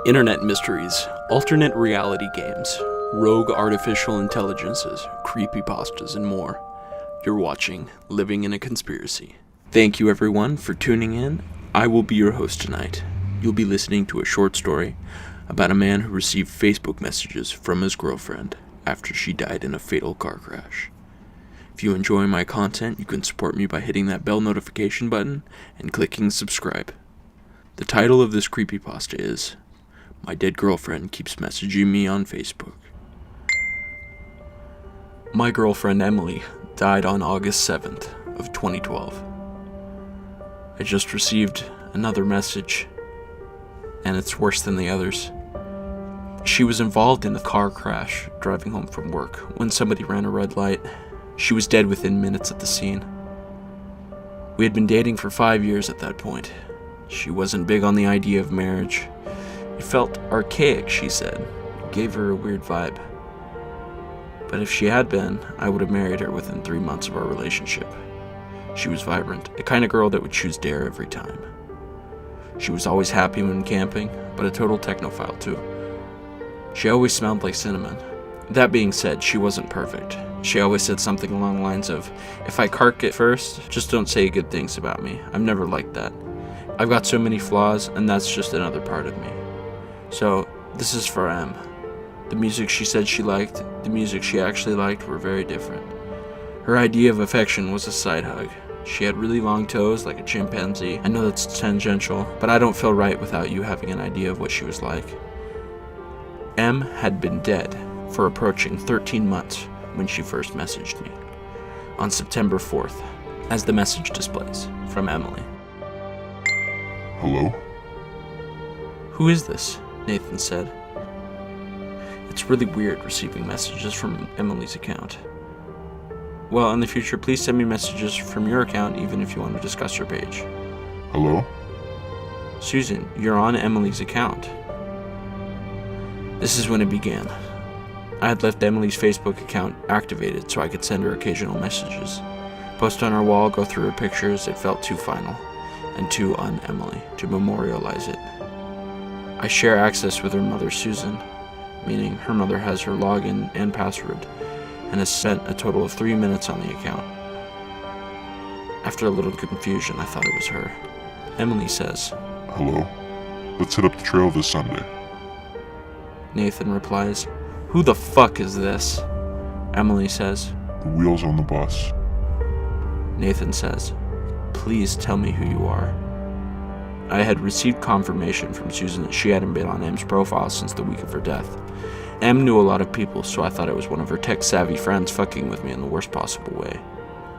Internet mysteries, alternate reality games, rogue artificial intelligences, creepypastas, and more. You're watching Living in a Conspiracy. Thank you everyone for tuning in. I will be your host tonight. You'll be listening to a short story about a man who received Facebook messages from his girlfriend after she died in a fatal car crash. If you enjoy my content, you can support me by hitting that bell notification button and clicking subscribe. The title of this creepypasta is My Dead Girlfriend Keeps Messaging Me on Facebook. My girlfriend Emily died on August 7th of 2012. I just received another message, and it's worse than the others. She was involved in a car crash driving home from work when somebody ran a red light. She was dead within minutes at the scene. We had been dating for 5 years at that point. She wasn't big on the idea of marriage. It felt archaic, she said. It gave her a weird vibe. But if she had been, I would have married her within 3 months of our relationship. She was vibrant, the kind of girl that would choose dare every time. She was always happy when camping, but a total technophile too. She always smelled like cinnamon. That being said, she wasn't perfect. She always said something along the lines of, if I cark it first, just don't say good things about me. I'm never like that. I've got so many flaws, and that's just another part of me. So, this is for Em. The music she said she liked, the music she actually liked were very different. Her idea of affection was a side hug. She had really long toes like a chimpanzee. I know that's tangential, but I don't feel right without you having an idea of what she was like. Em had been dead for approaching 13 months when she first messaged me. On September 4th, as the message displays, from Emily. Hello? Who is this? Nathan said. It's really weird receiving messages from Emily's account. Well, in the future, please send me messages from your account even if you want to discuss her page. Hello? Susan, you're on Emily's account. This is when it began. I had left Emily's Facebook account activated so I could send her occasional messages. Post on her wall, go through her pictures, it felt too final and too un-Emily to memorialize it. I share access with her mother Susan, meaning her mother has her login and password, and has spent a total of 3 minutes on the account. After a little confusion, I thought it was her. Emily says, Hello? Let's hit up the trail this Sunday. Nathan replies, Who the fuck is this? Emily says, The wheels on the bus. Nathan says, Please tell me who you are. I had received confirmation from Susan that she hadn't been on Em's profile since the week of her death. Em knew a lot of people, so I thought it was one of her tech-savvy friends fucking with me in the worst possible way.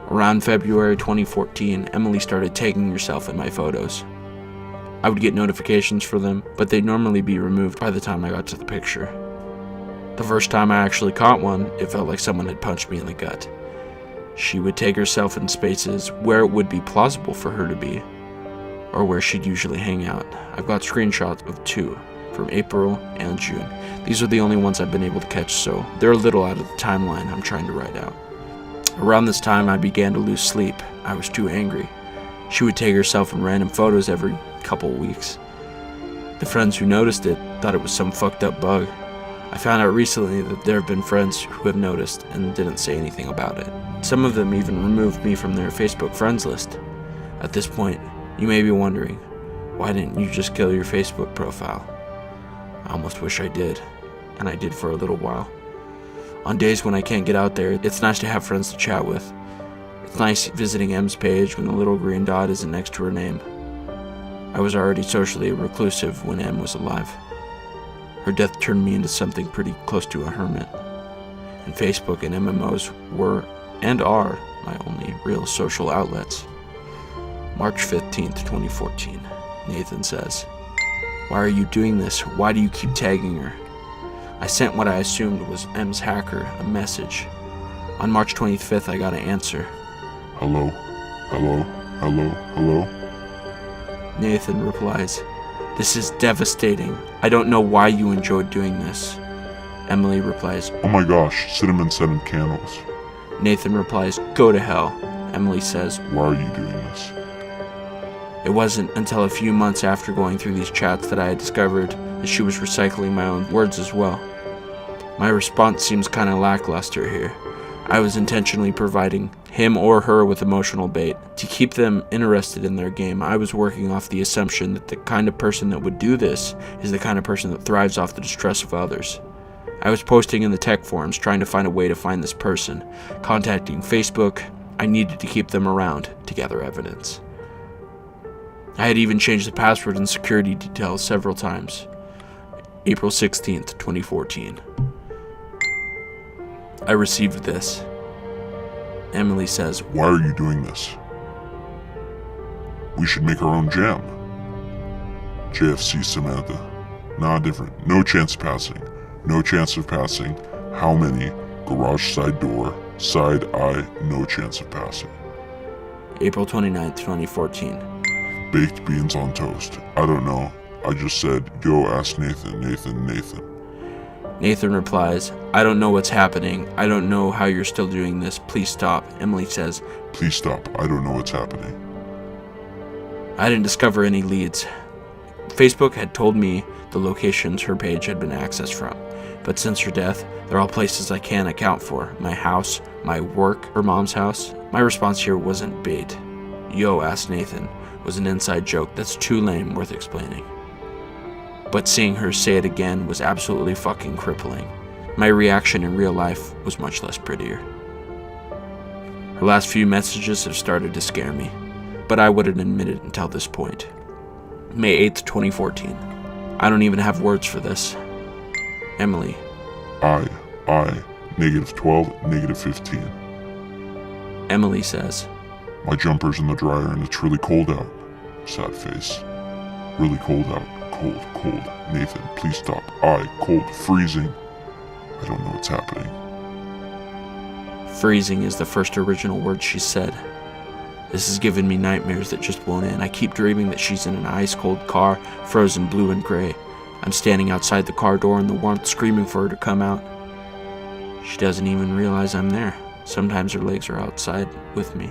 Around February 2014, Emily started tagging herself in my photos. I would get notifications for them, but they'd normally be removed by the time I got to the picture. The first time I actually caught one, it felt like someone had punched me in the gut. She would tag herself in spaces where it would be plausible for her to be, or where she'd usually hang out. I've got screenshots of 2, from April and June. These are the only ones I've been able to catch, so they're a little out of the timeline I'm trying to write out. Around this time, I began to lose sleep. I was too angry. She would tag herself in random photos every couple weeks. The friends who noticed it thought it was some fucked up bug. I found out recently that there have been friends who have noticed and didn't say anything about it. Some of them even removed me from their Facebook friends list. At this point, you may be wondering, why didn't you just kill your Facebook profile? I almost wish I did, and I did for a little while. On days when I can't get out there, it's nice to have friends to chat with. It's nice visiting Em's page when the little green dot isn't next to her name. I was already socially reclusive when Em was alive. Her death turned me into something pretty close to a hermit, and Facebook and MMOs were, and are, my only real social outlets. March 15th, 2014, Nathan says, Why are you doing this? Why do you keep tagging her? I sent what I assumed was Em's hacker a message. On March 25th, I got an answer. Hello? Hello? Hello? Hello? Nathan replies, This is devastating. I don't know why you enjoyed doing this. Emily replies, Oh my gosh, cinnamon scented candles. Nathan replies, Go to hell. Emily says, Why are you doing this? It wasn't until a few months after going through these chats that I had discovered that she was recycling my own words as well. My response seems kind of lackluster here. I was intentionally providing him or her with emotional bait to keep them interested in their game. I was working off the assumption that the kind of person that would do this is the kind of person that thrives off the distress of others. I was posting in the tech forums trying to find a way to find this person, contacting Facebook. I needed to keep them around to gather evidence. I had even changed the password and security details several times. April 16th, 2014. I received this. Emily says, Why are you doing this? We should make our own jam. JFC Samantha. Nah, different. No chance of passing. No chance of passing. How many? Garage side door. Side eye. No chance of passing. April 29th, 2014. Baked beans on toast. I don't know. I just said, yo, ask Nathan. Nathan replies, I don't know what's happening. I don't know how you're still doing this. Please stop. Emily says, Please stop. I don't know what's happening. I didn't discover any leads. Facebook had told me the locations her page had been accessed from, but since her death, they're all places I can't account for. My house, my work, her mom's house. My response here wasn't bait. Yo, ask Nathan was an inside joke that's too lame, worth explaining. But seeing her say it again was absolutely fucking crippling. My reaction in real life was much less prettier. Her last few messages have started to scare me, but I wouldn't admit it until this point. May 8th, 2014. I don't even have words for this. Emily. I, -12, -15. Emily says, My jumper's in the dryer and it's really cold out. Sad face. Really cold out. Cold. Nathan, please stop. Cold, freezing. I don't know what's happening. Freezing is the first original word she said. This has given me nightmares that just won't end. I keep dreaming that she's in an ice-cold car, frozen blue and gray. I'm standing outside the car door in the warmth, screaming for her to come out. She doesn't even realize I'm there. Sometimes her legs are outside with me.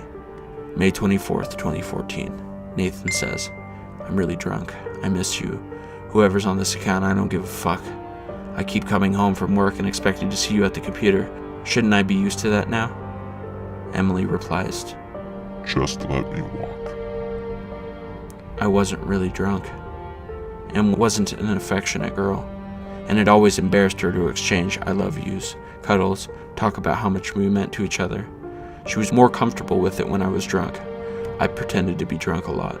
May 24th, 2014. Nathan says, I'm really drunk. I miss you. Whoever's on this account, I don't give a fuck. I keep coming home from work and expecting to see you at the computer. Shouldn't I be used to that now? Emily replies, Just let me walk. I wasn't really drunk. Em wasn't an affectionate girl, and it always embarrassed her to exchange I love yous, cuddles, talk about how much we meant to each other. She was more comfortable with it when I was drunk. I pretended to be drunk a lot.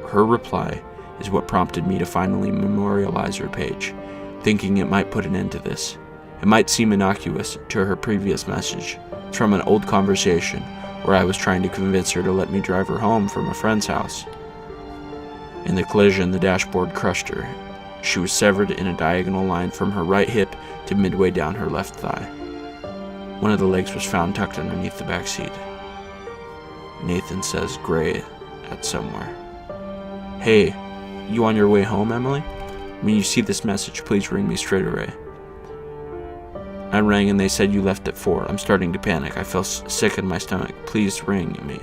Her reply is what prompted me to finally memorialize her page, thinking it might put an end to this. It might seem innocuous to her previous message. It's from an old conversation where I was trying to convince her to let me drive her home from a friend's house. In the collision, the dashboard crushed her. She was severed in a diagonal line from her right hip to midway down her left thigh. One of the legs was found tucked underneath the back seat. Nathan says gray at somewhere. Hey, you on your way home, Emily? When you see this message, please ring me straight away. I rang and they said you left at 4. I'm starting to panic. I feel sick in my stomach. Please ring me.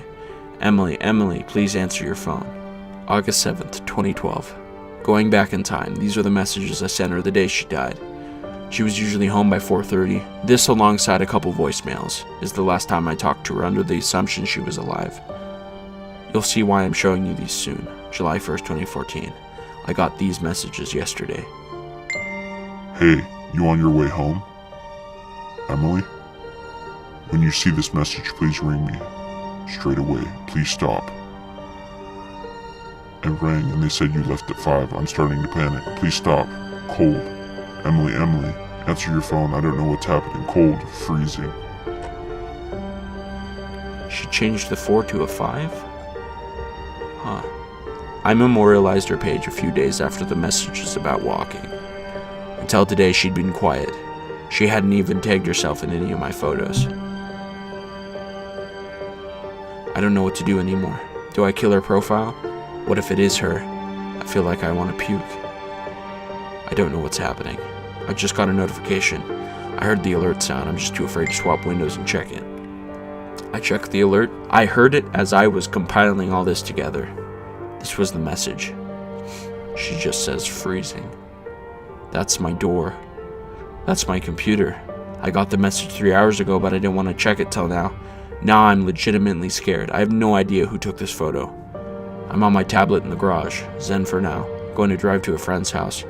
Emily, please answer your phone. August 7th, 2012. Going back in time, these are the messages I sent her the day she died. She was usually home by 4:30. This, alongside a couple voicemails, is the last time I talked to her under the assumption she was alive. You'll see why I'm showing you these soon. July 1st, 2014. I got these messages yesterday. Hey, you on your way home? Emily? When you see this message, please ring me. Straight away. Please stop. I rang and they said you left at 5. I'm starting to panic. Please stop. Cold. Emily, answer your phone. I don't know what's happening. Cold. Freezing. She changed the 4 to a 5? Huh. I memorialized her page a few days after the messages about walking. Until today, she'd been quiet. She hadn't even tagged herself in any of my photos. I don't know what to do anymore. Do I kill her profile? What if it is her? I feel like I want to puke. I don't know what's happening. I just got a notification. I heard the alert sound. I'm just too afraid to swap windows and check it. I checked the alert. I heard it as I was compiling all this together. This was the message. She just says freezing. That's my door. That's my computer. I got the message 3 hours ago, but I didn't want to check it till now. Now I'm legitimately scared. I have no idea who took this photo. I'm on my tablet in the garage, zen for now, going to drive to a friend's house.